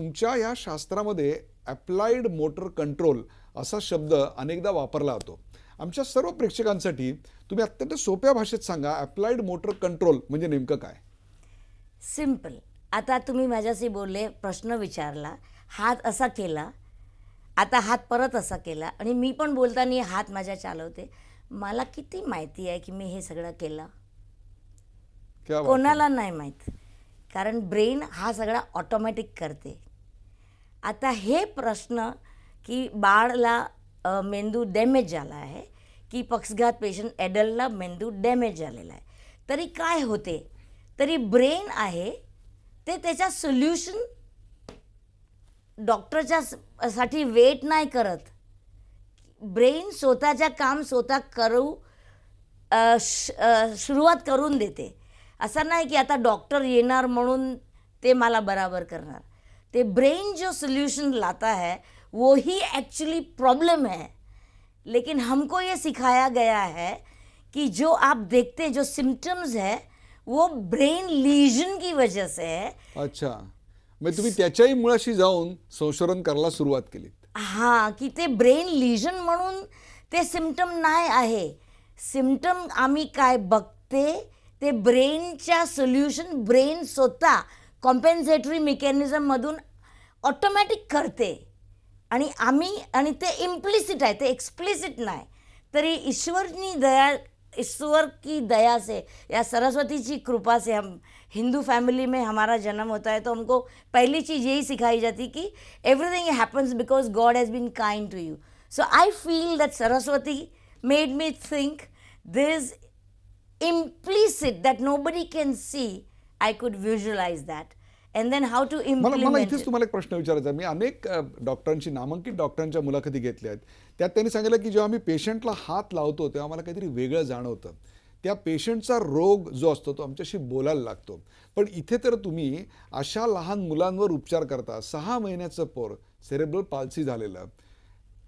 तुमच्या या शास्त्रामध्ये अप्लाइड मोटर कंट्रोल असा शब्द अनेकदा वापरला जातो. आमच्या सर्व प्रेक्षकांसाठी तुम्ही अत्यंत सोप्या भाषेत सांगा, अप्लाइड मोटर कंट्रोल म्हणजे नेमकं काय? सिंपल. आता तुम्ही माझ्याशी बोलले, प्रश्न विचारला, हात असा केला, आता हात परत असा केला आणि मी पण बोलताना हात माझ्या चालवते. मला किती माहिती आहे की मी हे सगळं केलं? क्या बात है. कोणाला नाही माहीत, कारण ब्रेन हा सगळा ऑटोमॅटिक करते. आता हे प्रश्न की बाळला मेंदू डॅमेज झाला आहे की पक्षघात पेशंट ॲडल्टला मेंदू डॅमेज झालेला आहे, तरी काय होते? तरी ब्रेन आहे ते त्याच्या सोल्युशन डॉक्टरच्या साठी वेट नाही करत. ब्रेन स्वतःच्या काम स्वतः सुरुवात करून देते. असं नाही की आता डॉक्टर येणार म्हणून ते मला बराबर करणार. ते ब्रेन जो सोल्यूशन लाता है वो ही एक्चुअली प्रॉब्लम है. लेकिन हमको ये सिखाया गया है कि जो आप देखते हैं, जो सिम्टम्स है वो ब्रेन लीजन की वजह से है. अच्छा, म्हणजे तुम्ही त्याच्याही मुळाशी जाऊन संशोधन करायला सुरुवात केली. हां, की ते ब्रेन लीजन म्हणून ते सिम्टम नाही आहे. सिम्टम आम्ही काय बघते ते ब्रेनच्या सोल्युशन ब्रेन स्वतः कॉम्पेन्सेटरी मेकॅनिझममधून ऑटोमॅटिक करते आणि ते इम्प्लिसिट आहे, ते एक्सप्लिसिट नाही. तरी ईश्वर की दया से या सरस्वती की कृपा से हम हिंदू फैमिली में हमारा जन्म होता है, तो हमको पहली चीज़ यही सिखाई जाती कि everything happens because God has been kind to you. So I feel that Saraswati made me think this implicit that nobody can see. I could visualize that and then how to मला implement इथेच it. तुम्हाला एक प्रश्न विचारायचा आहे. मी अनेक डॉक्टरांची, नामांकित डॉक्टरांच्या मुलाखती घेतल्या आहेत. त्यात त्यांनी सांगितलं की जेव्हा आम्ही पेशंटला हात लावतो तेव्हा मला काहीतरी वेगळं जाणवतं. त्या पेशंटचा रोग जो असतो तो आमच्याशी बोलायला लागतो. पण इथे तर तुम्ही अशा लहान मुलांवर उपचार करता. 6 महिन्याचं पोर, सेरेब्रल पाल्सी झालेलं,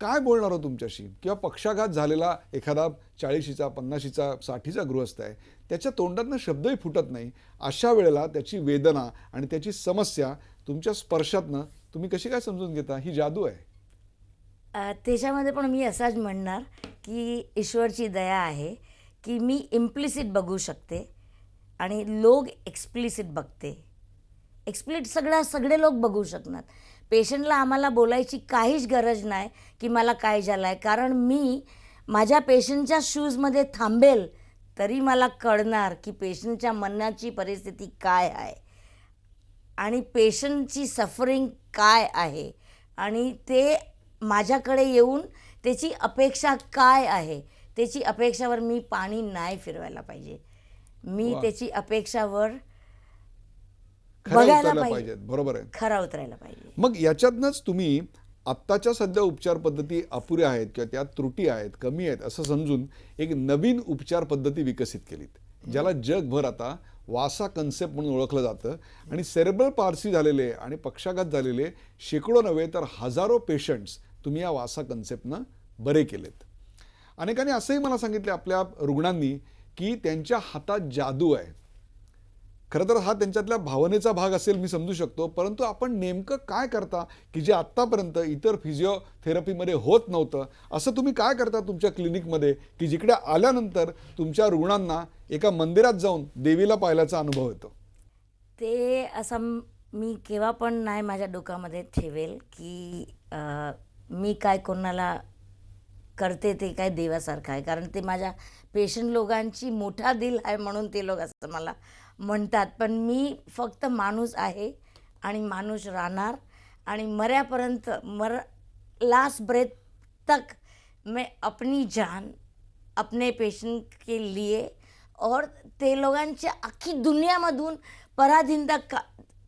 काय बोलणार हो तुमच्याशी? किंवा पक्षाघात झालेला एखादा 40शीचा 50शीचा 60चा गृहस्थ आहे, त्याच्या तोंडातनं शब्दही फुटत नाही. अशा वेळेला त्याची वेदना आणि त्याची समस्या तुमच्या स्पर्शातनं तुम्ही कशी काय समजून घेता? ही जादू आहे. त्याच्यामध्ये पण मी असंच म्हणणार की ईश्वरची दया आहे की मी इम्प्लिसिट बघू शकते आणि लोक एक्सप्लिसिट बघते. सगळे लोक बघू शकणार. पेशंटला आम्हाला बोलायची काहीच गरज नाही की मला काय झालं आहे, कारण मी माझ्या पेशंटच्या शूजमध्ये थांबेल तरी मला कळणार की पेशंटच्या मनाची परिस्थिती काय आहे आणि पेशंटची सफरिंग काय आहे आणि ते माझ्याकडे येऊन त्याची अपेक्षा काय आहे. त्याची अपेक्षावर मी पाणी नाही फिरवायला पाहिजे. मी त्याची अपेक्षावर बघायला पाहिजे. बरोबर आहे, खरा उतरायला पाहिजे. मग याच्यातनंच तुम्ही आत्ताच्या सध्या उपचार पद्धती अपुऱ्या आहेत किंवा त्यात त्रुटी आहेत, कमी आहेत असं समजून एक नवीन उपचार पद्धती विकसित केलीत, ज्याला जगभर आता वासा कन्सेप्ट म्हणून ओळखलं जातं. आणि सेरेब्रल पाल्सी झालेले आणि पक्षाघात झालेले शेकडो नव्हे तर हजारो पेशंट्स तुम्ही या वासा कन्सेप्टनं बरे केलेत. अनेकांनी असंही मला सांगितले आपल्या रुग्णांनी की त्यांच्या हातात जादू आहे. खरं तर हा त्यांच्यातल्या भावनेचा भाग असेल, मी समजू शकतो, परंतु आपण नेमकं काय करता की जे आत्तापर्यंत इतर फिजिओथेरपीमध्ये होत नव्हतं? असं तुम्ही काय करता तुमच्या क्लिनिकमध्ये की जिकडे आल्यानंतर तुमच्या रुग्णांना एका मंदिरात जाऊन देवीला पाहिल्याचा अनुभव येतो? ते असं मी केव्हा पण नाही माझ्या डोक्यामध्ये ठेवेल की मी काय कोणाला करते ते काय देवासारखं आहे, कारण ते माझ्या पेशंट लोकांची मोठा दिल आहे म्हणून ते लोक असं मला म्हणतात. पण मी फक्त माणूस आहे आणि माणूस राहणार आणि मऱ्यापर्यंत लास्ट ब्रेथ तक मैं अपनी जान अपने पेशंट के लिए और ते लोकांच्या अख्खी दुनियामधून पराधीनता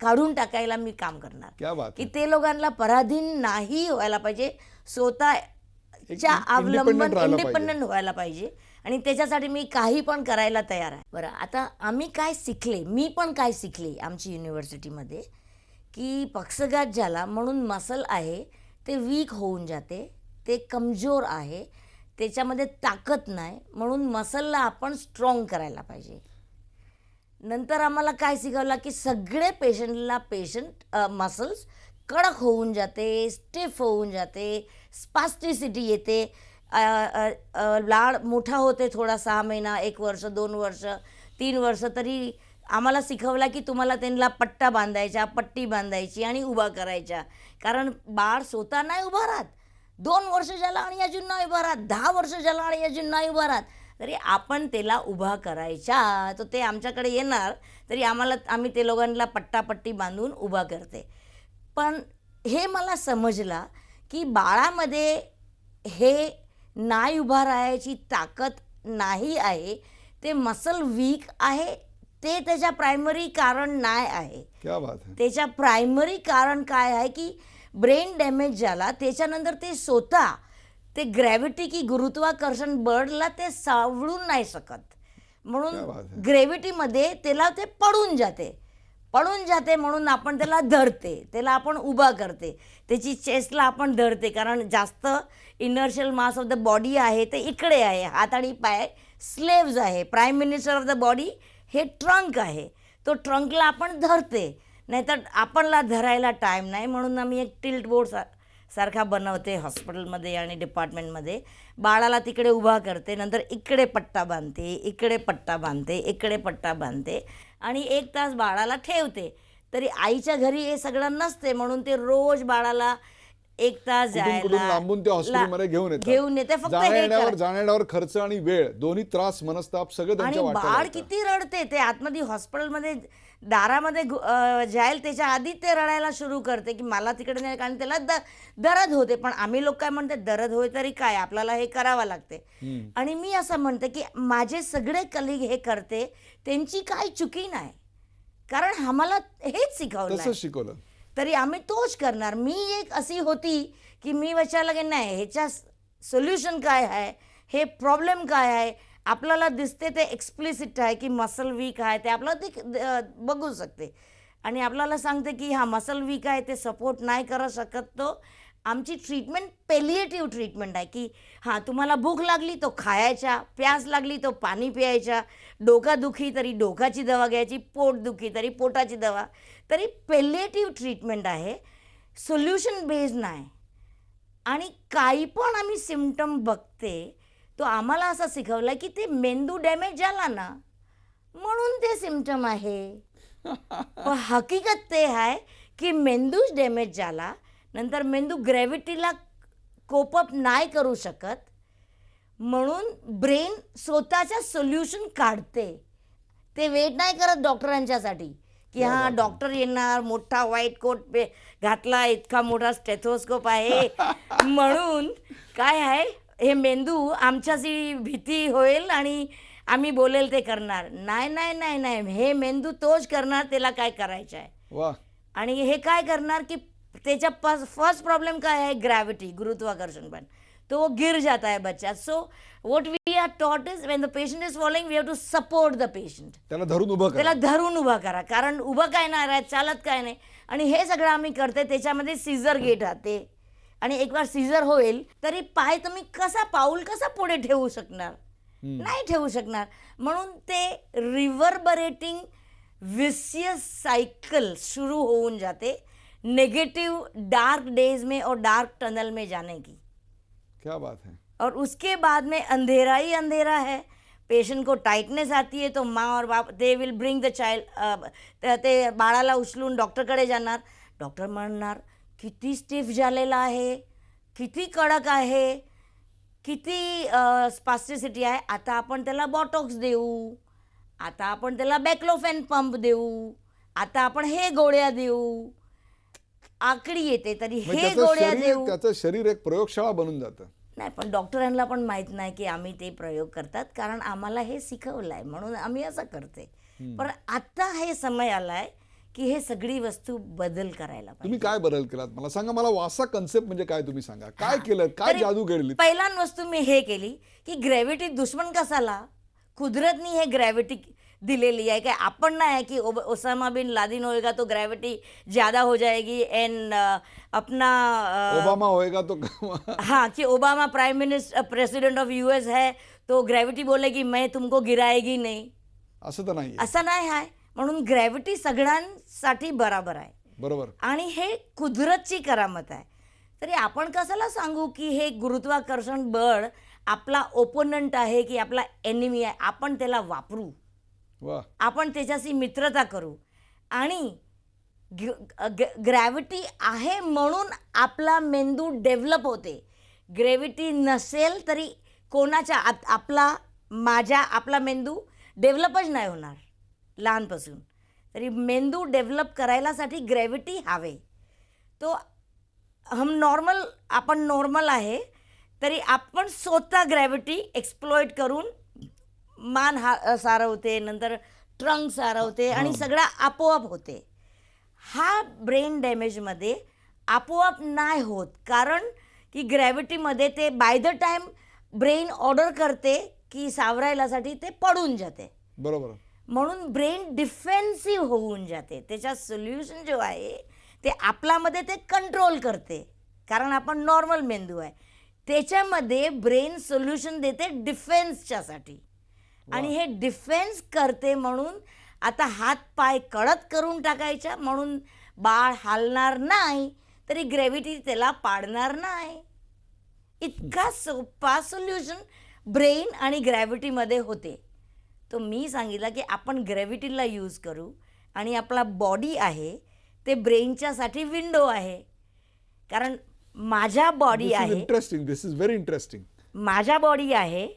काढून टाकायला मी काम करणार. क्या बात की आहे. ते लोकांना पराधीन नाही व्हायला पाहिजे, स्वतःच्या अवलंबन इंडिपेंडंट व्हायला पाहिजे आणि त्याच्यासाठी मी काही पण करायला तयार आहे. बरं, आता आम्ही काय शिकले, मी पण काय शिकले आमची युनिव्हर्सिटीमध्ये की पक्षघात झाला म्हणून मसल आहे ते वीक होऊन जाते, ते कमजोर आहे, त्याच्यामध्ये ताकद नाही, म्हणून मसलला आपण स्ट्रॉंग करायला पाहिजे. नंतर आम्हाला काय शिकवलं की सगळे पेशंटला मसल्स कडक होऊन जाते, स्टिफ होऊन जाते, स्पास्टिसिटी येते, लाळ मोठा होते थोडा, 6 महिना, 1 वर्ष, 2 वर्ष, 3 वर्ष. तरी आम्हाला शिकवला की तुम्हाला त्यांना पट्टा बांधायचा, पट्टी बांधायची आणि उभा करायच्या. कारण बाळ स्वतः नाही उभा राहत. 2 वर्ष झाला आणि अजून नाही उभा राहत, 10 वर्ष झाला आणि अजून नाही उभा राहत. तरी आपण त्याला उभा करायचा. तर ते आमच्याकडे येणार तरी आम्ही ते लोकांना पट्टापट्टी बांधून उभा करते. पण हे मला समजला की बाळामध्ये हे नाही उभा राहायची ताकद नाही आहे, ते मसल वीक आहे. ते त्याच्या प्रायमरी कारण नाही आहे. क्या बात है. त्याच्या प्रायमरी कारण काय आहे की ब्रेन डॅमेज झाला, त्याच्यानंतर ते स्वतः ते ग्रॅव्हिटी की गुरुत्वाकर्षण बळला ते सावळून नाही शकत. क्या बात म्हणून है. ग्रॅव्हिटीमध्ये त्याला ते पडून जाते म्हणून आपण त्याला धरते, त्याला आपण उभा करते, त्याची चेस्टला आपण धरते. कारण जास्त inertial mass of the body आहे ते इकडे आहे. हात आणि पाय स्लेव्ज आहे. Prime minister of the body हे ट्रंक आहे. तो ट्रंकला आपण धरते, नाहीतर आपणला धरायला टाईम नाही. म्हणून आम्ही एक टिल्ट बोर्ड सारखा बनवते हॉस्पिटलमध्ये आणि डिपार्टमेंटमध्ये. बाळाला तिकडे उभा करते, नंतर इकडे पट्टा बांधते, इकडे पट्टा बांधते, इकडे पट्टा बांधते आणि 1 तास बाळाला ठेवते. तरी आईच्या घरी हे सगळं नसते म्हणून ते रोज बाळाला 1 तास कुठून लांबून ते हॉस्पिटलमध्ये घेऊन येते. फक्त हे जाण्यावर खर्च आणि वेळ दोन्ही त्रास, मनस्ताप सगळं आणि त्यांच्या वाट्याला बाळ येतं. किती रडते. ते आतमध्ये हॉस्पिटलमध्ये दारामध्ये जाईल त्याच्या आधी ते रडायला सुरू करते की मला तिकडे नाही. कारण त्याला दरद होते. पण आम्ही लोक काय म्हणते, दरद होय तरी काय, आपल्याला हे करावं लागते. आणि मी असं म्हणते की माझे सगळे कलिग हे करते, त्यांची काही चुकी नाही. कारण आम्हाला हेच तसंच शिकवलं. तरी आम्ही तोच करणार. मी एक अशी होती की मी विचारलं की नाही, ह्याच्या सोल्युशन काय आहे, हे प्रॉब्लेम काय आहे. आपल्याला दिसते ते एक्सप्लिसिट आहे की मसल वीक आहे, ते आपल्याला ते बघू शकते. आणि आपल्याला सांगते की हा मसल वीक आहे, ते सपोर्ट नाही करू शकत. तो आमची ट्रीटमेंट पेलिएटिव्ह ट्रीटमेंट आहे की हां, तुम्हाला भूक लागली तो खायचा, प्यास लागली तो पाणी प्यायचा, डोकादुखी तरी डोकाची दवा घ्यायची, पोटदुखी तरी पोटाची दवा. तरी पेलिएटिव्ह ट्रीटमेंट आहे, सोल्युशन बेस्ड नाही. आणि काही पण आम्ही सिम्पटम बघते तो आम्हाला असं शिकवलं की ते मेंदू डॅमेज झाला ना म्हणून ते सिम्पटम आहे. पण हकीकत ते आहे की मेंदूच डॅमेज झाला, नंतर मेंदू ग्रॅव्हिटीला कोपअप नाही करू शकत म्हणून ब्रेन स्वतःच्या सोल्युशन काढते. ते वेट नाही करत डॉक्टरांच्यासाठी की हां डॉक्टर येणार, मोठा व्हाईट कोट घातला, इतका मोठा स्टेथोस्कोप आहे म्हणून काय आहे, हे मेंदू आमच्याशी भीती होईल आणि आम्ही बोलेल ते करणार. नाही नाही नाही नाही, हे मेंदू तोच करणार त्याला काय करायचं आहे. वाह. आणि हे काय करणार की त्याच्या फर्स्ट प्रॉब्लेम काय आहे, ग्रॅव्हिटी, गुरुत्वाकर्षण बल. तो गिर जाता है बच्चा. So what we are taught is when the patient is following we have to support the patient. त्याला धरून उभं करा. कारण उभं काय नाही राहत, चालत काय नाही. आणि हे सगळं आम्ही करते. त्याच्यामध्ये सीझर गेट राहते आणि एक बार सीझर होईल तरी पाय तुम्ही पाऊल कसा पुढे ठेवू शकणार, नाही ठेवू शकणार. म्हणून ते रिव्हर्बरेटिंग विशियस साइकिल शुरू होऊन जाते नेगेटिव डार्क डेज में और डार्क टनल में जाने की. क्या बात है. और उसके बाद में अंधेरा ही अंधेरा है. पेशंट को टाइटनेस आती है तो माँ और बाप they will bring the child, ते बाळाला उचलून डॉक्टरकडे जाणार. डॉक्टर म्हणणार किती स्टिफ झालेला आहे, किती कडक आहे, किती स्पास्टिसिटी आहे. आता आपण त्याला बॉटॉक्स देऊ, आता आपण त्याला बॅक्लोफेन पंप देऊ, आता आपण हे गोळ्या देऊ. आकडी येते तरी हे गोळ्या देऊ. त्याचं शरीर एक प्रयोगशाळा बनून जातं. नाही, पण डॉक्टरांना पण माहीत नाही की आम्ही ते प्रयोग करतात, कारण आम्हाला हे शिकवलं आहे म्हणून आम्ही असं करते. पण आता हे समय आलाय की हे सगळी वस्तू बदल करायला पाहिजे. तुम्ही काय बदल केलात मला सांगा. मला वासा कन्सेप्ट म्हणजे काय तुम्ही सांगा. काय केलं, काय जादू केली. पहिला वस्तू मी हे केली की ग्रॅव्हिटी दुश्मन कसाला, कुदरतनी हे ग्रॅव्हिटी दिलेली आहे. काय आपण नाही आहे की ओसामा बिन लादेन होएगा तो ग्रॅव्हिटी ज़्यादा हो जाएगी एंड अपना ओबामा होएगा तो हाँ कि ओबामा प्रेसिडेंट ऑफ US है तो ग्रॅव्हिटी बोलेगी मैं तुमको गिराएगी नहीं. असं तर नाही. असं नाही आहे. म्हणून ग्रॅव्हिटी सगळ्यांसाठी बराबर आहे. बरोबर. आणि हे कुदरतची करामत आहे. तरी आपण कशाला सांगू की हे गुरुत्वाकर्षण बळ आपला ओपोनंट आहे की आपला एनिमी आहे. आपण त्याला वापरू, वा. आपण त्याच्याशी मित्रता करू आणि ग्रॅव्हिटी आहे म्हणून आपला मेंदू डेव्हलप होते. ग्रॅव्हिटी नसेल तरी कोणाच्या आपला मेंदू डेव्हलपच नाही होणार लहानपासून. तरी मेंदू डेव्हलप करायलासाठी ग्रॅव्हिटी हवे. तो आपण नॉर्मल आहे तरी आपण स्वतः ग्रॅव्हिटी एक्सप्लॉइट करून मान सारवते, नंतर ट्रंक सारवते आणि सगळं आपोआप होते. हा ब्रेन डॅमेजमध्ये आपोआप नाही होत, कारण की ग्रॅव्हिटीमध्ये ते by the time brain order करते की सावरायलासाठी ते पडून जाते. बरोबर. म्हणून ब्रेन डिफेन्सिव्ह होऊन जाते. त्याच्या सोल्युशन जो आहे ते आपल्यामध्ये ते कंट्रोल करते, कारण आपण नॉर्मल मेंदू आहे. त्याच्यामध्ये ब्रेन सोल्युशन देते डिफेन्सच्यासाठी आणि हे डिफेन्स करते. म्हणून आता हात पाय कडक करून टाकायचा, म्हणून बाळ हालणार नाही तरी ग्रॅव्हिटी त्याला पाडणार नाही. इतका सोपा सोल्युशन ब्रेन आणि ग्रॅव्हिटीमध्ये होते. तो मी सांगितलं की आपण ग्रॅव्हिटीला यूज करू आणि आपला बॉडी आहे ते ब्रेनच्यासाठी विंडो आहे. कारण माझ्या बॉडी आहे, interesting, this is very interesting. माझ्या बॉडी आहे,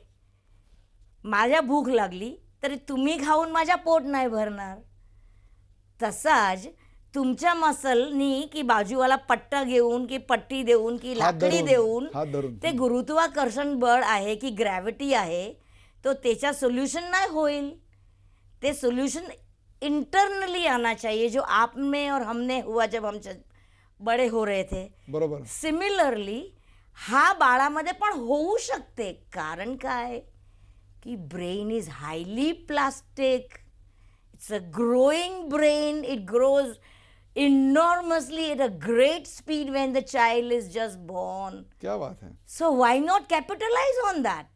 माझ्या भूक लागली तरी तुम्ही खाऊन माझ्या पोट नाही भरणार. तसाच तुमच्या मसलनी की बाजूवाला पट्टा घेऊन की पट्टी देऊन की लाकडी देऊन हात धरून ते गुरुत्वाकर्षण बळ आहे की ग्रॅव्हिटी आहे तो त्याचा सोल्यूशन नाही होईल. ते सोल्यूशन इंटरनली आना चाहिए, जो आप में और हमने हुआ जब हम बड़े हो रहे थे. बरोबर. सिमिलरली हा बाळामध्ये पण होऊ शकते. कारण काय की brain is highly plastic. It's a growing brain. It grows enormously at a great speed when the child is just born. क्या बात है. So why not capitalize on that?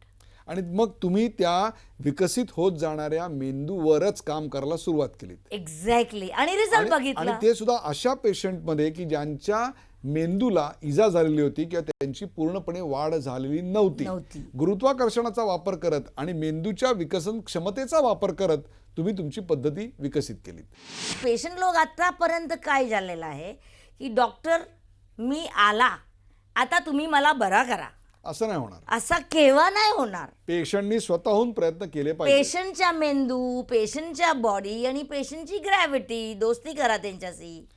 आणि मग तुम्ही त्या विकसित होत जाणाऱ्या मेंदूवरच काम करायला सुरुवात केलीत. एक्झॅक्टली. आणि रिझल्ट बघितला. आणि ते सुद्धा अशा पेशंटमध्ये की ज्यांच्या मेंदूला इजा झालेली होती किंवा त्यांची पूर्णपणे वाढ झालेली नव्हती. गुरुत्वाकर्षणाचा वापर करत आणि मेंदूच्या विकसन क्षमतेचा वापर करत तुम्ही तुमची पद्धती विकसित केलीत. पेशंट लोक आतापर्यंत काय झालेलं आहे की डॉक्टर मी आला आता तुम्ही मला बरा करा, असं नाही होणार. असा केव्हा नाही होणार. पेशंटनी स्वतःहून प्रयत्न केले पाहिजे. पेशंटच्या मेंदू, पेशंटच्या बॉडी आणि पेशंटची ग्रॅव्हिटी दोस्ती करा त्यांच्याशी.